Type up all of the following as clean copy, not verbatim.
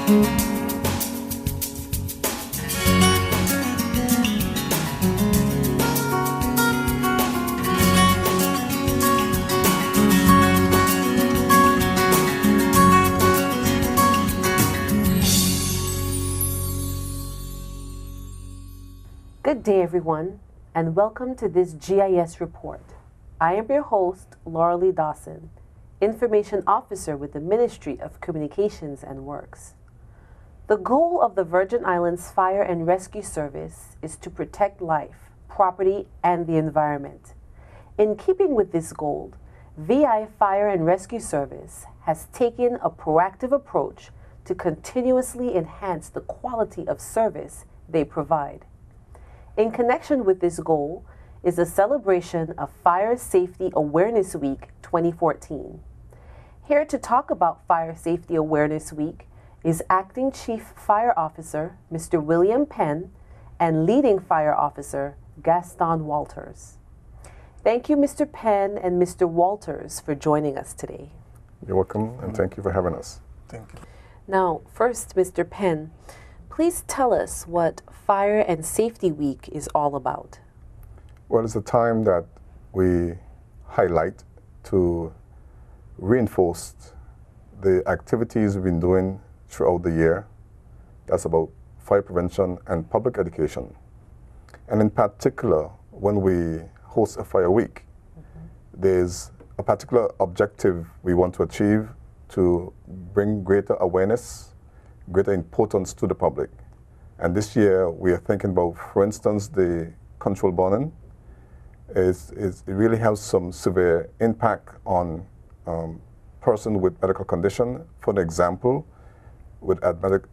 Good day, everyone, and welcome to this GIS report. I am your host, Laura Lee Dawson, Information Officer with the Ministry of Communications and Works. The goal of the Virgin Islands Fire and Rescue Service is to protect life, property, and the environment. In keeping with this goal, VI Fire and Rescue Service has taken a proactive approach to continuously enhance the quality of service they provide. In connection with this goal is the celebration of Fire Safety Awareness Week 2014. Here to talk about Fire Safety Awareness Week is Acting Chief Fire Officer Mr. William Penn and Leading Fire Officer Gaston Walters. Thank you, Mr. Penn and Mr. Walters, for joining us today. You're welcome, and thank you for having us. Thank you. Now, first, Mr. Penn, please tell us what Fire and Safety Week is all about. Well, it's a time that we highlight to reinforce the activities we've been doing throughout the year. That's about fire prevention and public education. And in particular, when we host a fire week, there's a particular objective we want to achieve to bring greater awareness, greater importance to the public. And this year we are thinking about, for instance, the control burning. It really has some severe impact on person with medical condition. For example, with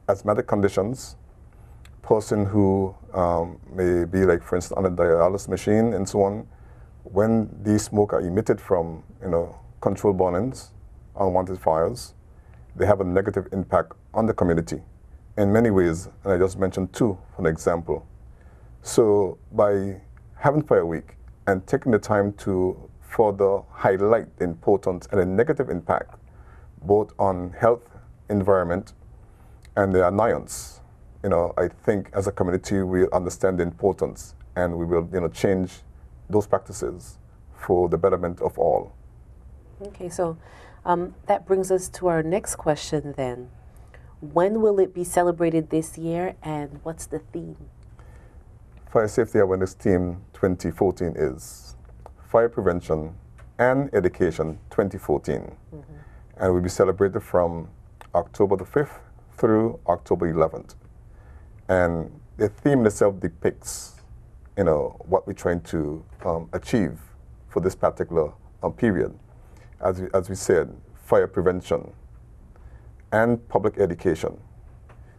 asthmatic conditions, person who may be, like, for instance, on a dialysis machine and so on. When these smoke are emitted from, control burnings, unwanted fires, they have a negative impact on the community in many ways, and I just mentioned two for an example. So by having Fire Week and taking the time to further highlight the importance and the negative impact both on health, environment, and the annoyance, I think as a community we understand the importance, and we will change those practices for the betterment of all. Okay, so that brings us to our next question then. When will it be celebrated this year, and what's the theme? Fire Safety Awareness Theme 2014 is Fire Prevention and Education 2014. And will be celebrated from October the 5th through October 11th. And the theme itself depicts what we're trying to achieve for this particular period. As we said, fire prevention and public education.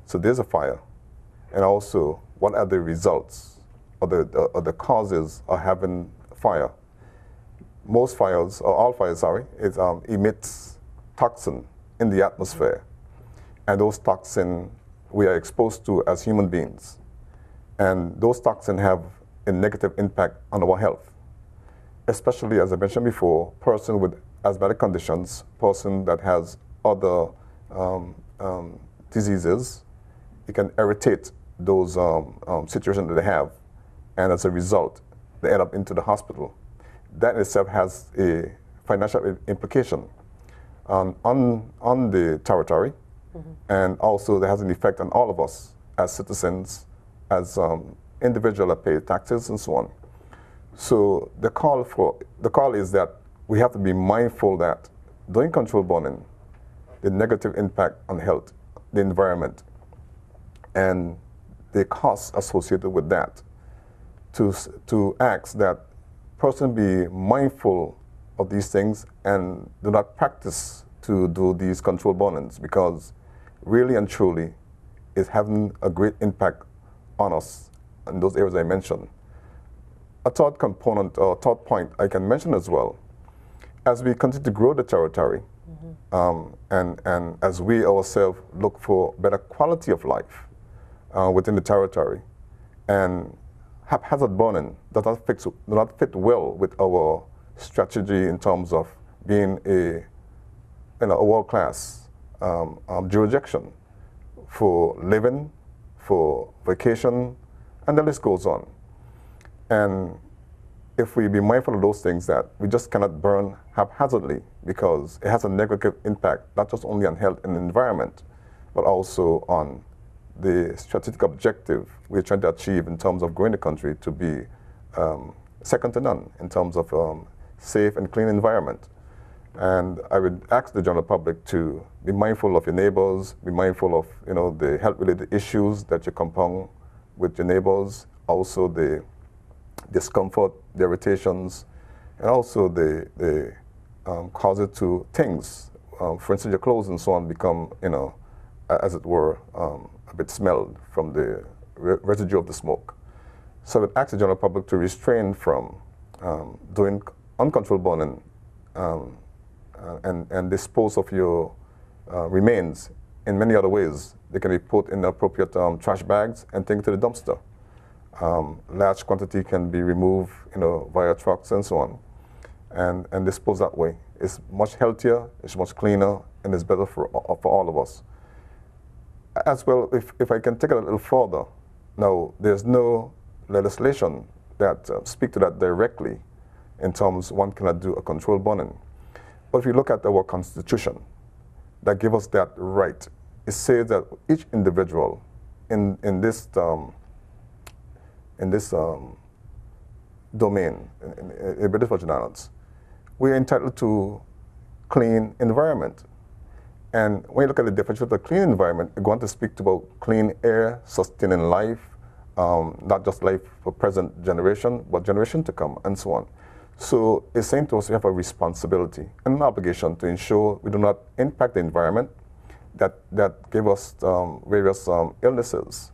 So there's a fire, and also what are the results or the causes of having fire. Most fires, or all fires, emits toxin in the atmosphere, and those toxins we are exposed to as human beings, and those toxins have a negative impact on our health, especially, as I mentioned before, person with asthmatic conditions, person that has other diseases. It can irritate those situations that they have, and as a result, they end up into the hospital. That in itself has a financial implication on the territory, and also that has an effect on all of us as citizens, as individuals that pay taxes and so on. So the call is that we have to be mindful that during control burning, the negative impact on health, the environment, and the costs associated with that, to ask that person be mindful of these things and do not practice to do these control burnings, because really and truly it's having a great impact on us in those areas I mentioned. A third component or third point I can mention as well, as we continue to grow the territory, and as we ourselves look for better quality of life within the territory, and haphazard burning does not fit well with our strategy in terms of being a world-class jurisdiction for living, for vacation, and the list goes on. And if we be mindful of those things, that we just cannot burn haphazardly, because it has a negative impact, not just only on health and environment, but also on the strategic objective we're trying to achieve in terms of growing the country to be second to none in terms of safe and clean environment. And I would ask the general public to be mindful of your neighbors, be mindful of the health-related issues that you compound with your neighbors, also the discomfort, the irritations, and also the causes to things. For instance, your clothes and so on become, as it were, a bit smelled from the residue of the smoke. So I would ask the general public to restrain from doing uncontrolled burning and dispose of your remains in many other ways. They can be put in appropriate trash bags and taken to the dumpster. Large quantity can be removed, via trucks and so on, and disposed that way. It's much healthier, it's much cleaner, and it's better for all of us. As well, if I can take it a little further, now there's no legislation that speak to that directly in terms one cannot do a controlled burning. But if you look at our Constitution, that gives us that right. It says that each individual in this domain, in British Virgin Islands, we're entitled to clean environment. And when you look at the definition of the clean environment, we're going to speak about clean air, sustaining life, not just life for present generation, but generation to come, and so on. So it's saying to us we have a responsibility and an obligation to ensure we do not impact the environment that give us various illnesses.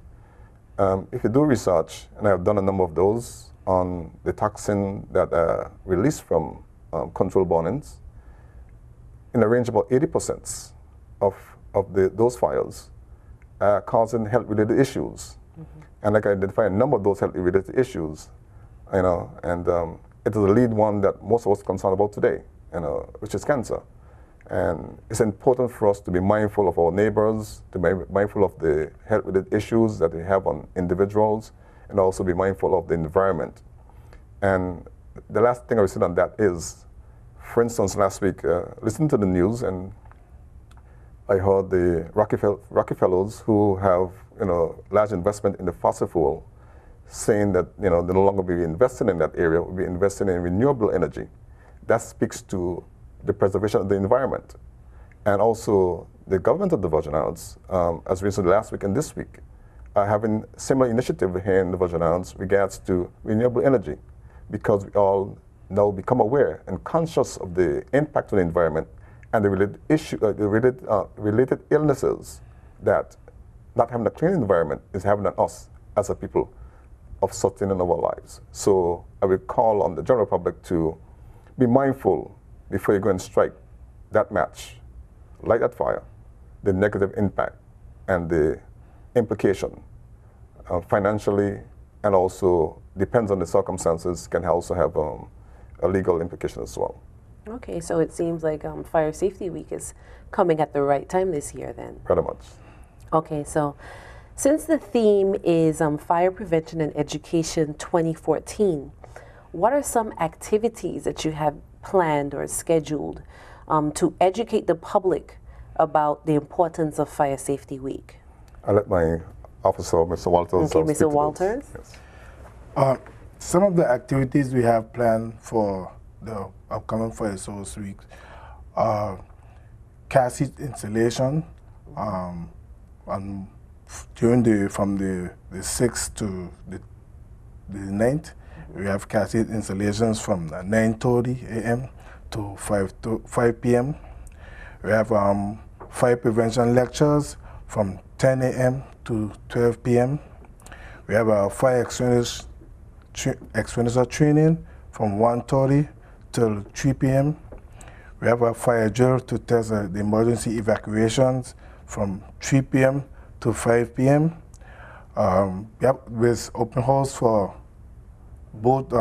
If you do research, and I've done a number of those, on the toxin that are released from controlled burnings, in a range of about 80% of those fires are causing health-related issues. Mm-hmm. And I can identify a number of those health-related issues, and it is the lead one that most of us are concerned about today, which is cancer. And it's important for us to be mindful of our neighbors, to be mindful of the health-related issues that they have on individuals, and also be mindful of the environment. And the last thing I would say on that is, for instance, last week, listening to the news, and I heard the Rockefellers, who have large investment in the fossil fuel, saying that they no longer be investing in that area, will be investing in renewable energy. That speaks to the preservation of the environment. And also the government of the Virgin Islands, as recently last week and this week, are having similar initiative here in the Virgin Islands regards to renewable energy, because we all now become aware and conscious of the impact on the environment and the related illnesses that not having a clean environment is having on us as a people of sustaining our lives. So I will call on the general public to be mindful before you go and strike that match, light that fire, the negative impact and the implication financially, and also depends on the circumstances, can also have a legal implication as well. Okay, so it seems like Fire Safety Week is coming at the right time this year then. Pretty much. Okay, so since the theme is Fire Prevention and Education 2014, what are some activities that you have planned or scheduled to educate the public about the importance of Fire Safety Week? I'll let my officer, Mr. Walters. Okay, Mr. Walters. Yes. Some of the activities we have planned for the upcoming Fire Service Week are car seat installation from the 6th to the 9th. We have car seat installations from 9:30 a.m. to 5 p.m. We have fire prevention lectures from 10 a.m. to 12 p.m. We have a fire extinguisher training from 1:30 till 3 p.m. We have a fire drill to test the emergency evacuations from 3 p.m. to 5 p.m. With open house for both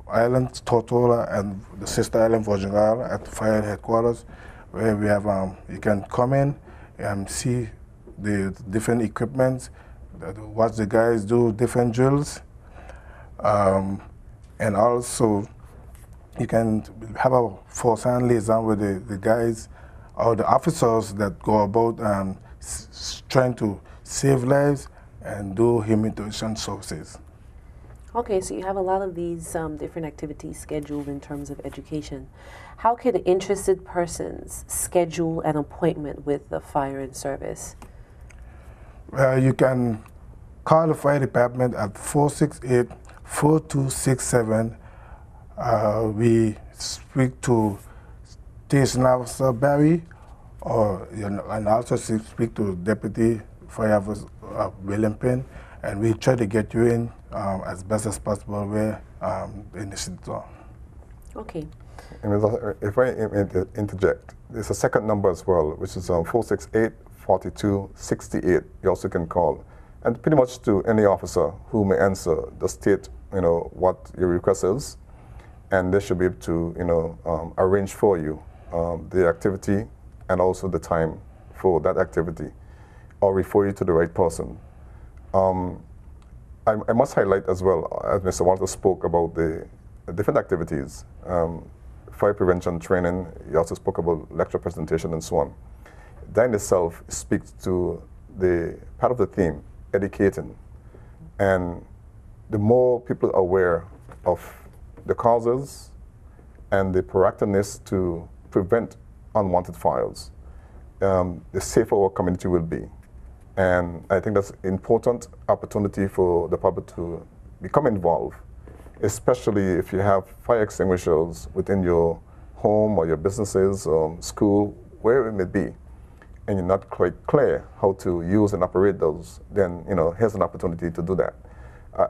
islands, Tortola and the sister island, Virgin Island, at the fire headquarters, where we have, you can come in and see the different equipment, watch the guys do different drills, and also you can have a force-hand liaison with the guys or the officers that go about trying to save lives and do humanitarian services. Okay, so you have a lot of these different activities scheduled in terms of education. How can interested persons schedule an appointment with the fire and service? You can call the fire department at 468-4267. We speak to Station Officer Barry, and also speak to Deputy Fire Officer William Penn, and we try to get you in as best as possible where the initiatives are. Okay. And if I interject, there's a second number as well, which is 468-4268. You also can call, and pretty much to any officer who may answer, the state, what your request is, and they should be able to, arrange for you the activity and also the time for that activity, or refer you to the right person. I must highlight as well, as Mr. Walter spoke about the different activities, fire prevention training. He also spoke about lecture presentation and so on. That in itself speaks to the part of the theme, educating. And the more people are aware of the causes and the proactiveness to prevent unwanted fires, the safer our community will be. And I think that's an important opportunity for the public to become involved, especially if you have fire extinguishers within your home or your businesses, school, wherever it may be, and you're not quite clear how to use and operate those, then here's an opportunity to do that.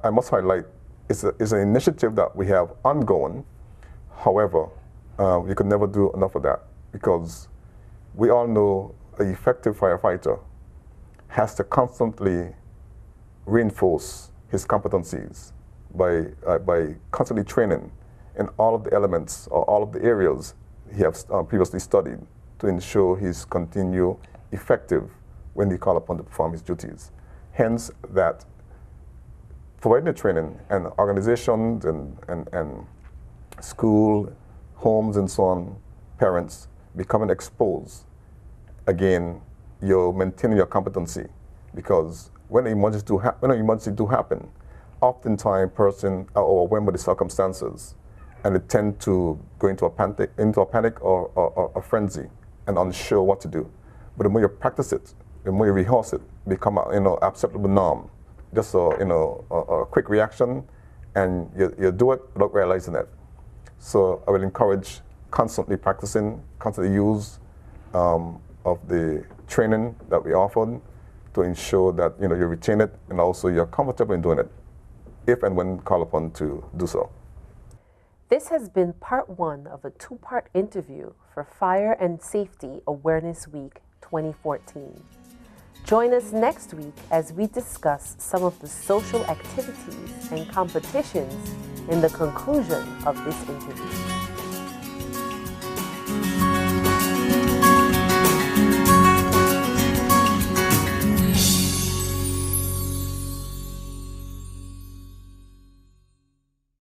I must highlight, it's an initiative that we have ongoing. However, we could never do enough of that, because we all know an effective firefighter has to constantly reinforce his competencies by constantly training in all of the elements or all of the areas he has previously studied to ensure he's continue effective when he called upon to perform his duties. Hence that providing the training, and organizations and school, homes and so on, parents becoming exposed, again, you're maintaining your competency, because when an emergency do happen, oftentimes person are overwhelmed by the circumstances, and they tend to go into a panic or a frenzy and unsure what to do. But the more you practice it, the more you rehearse it, become a acceptable norm. Just a quick reaction, and you do it without realizing it. So I will encourage constantly practicing, constantly use of the training that we offered to ensure that you retain it, and also you're comfortable in doing it, if and when called upon to do so. This has been part 1 of a 2-part interview for Fire and Safety Awareness Week 2014. Join us next week as we discuss some of the social activities and competitions in the conclusion of this interview.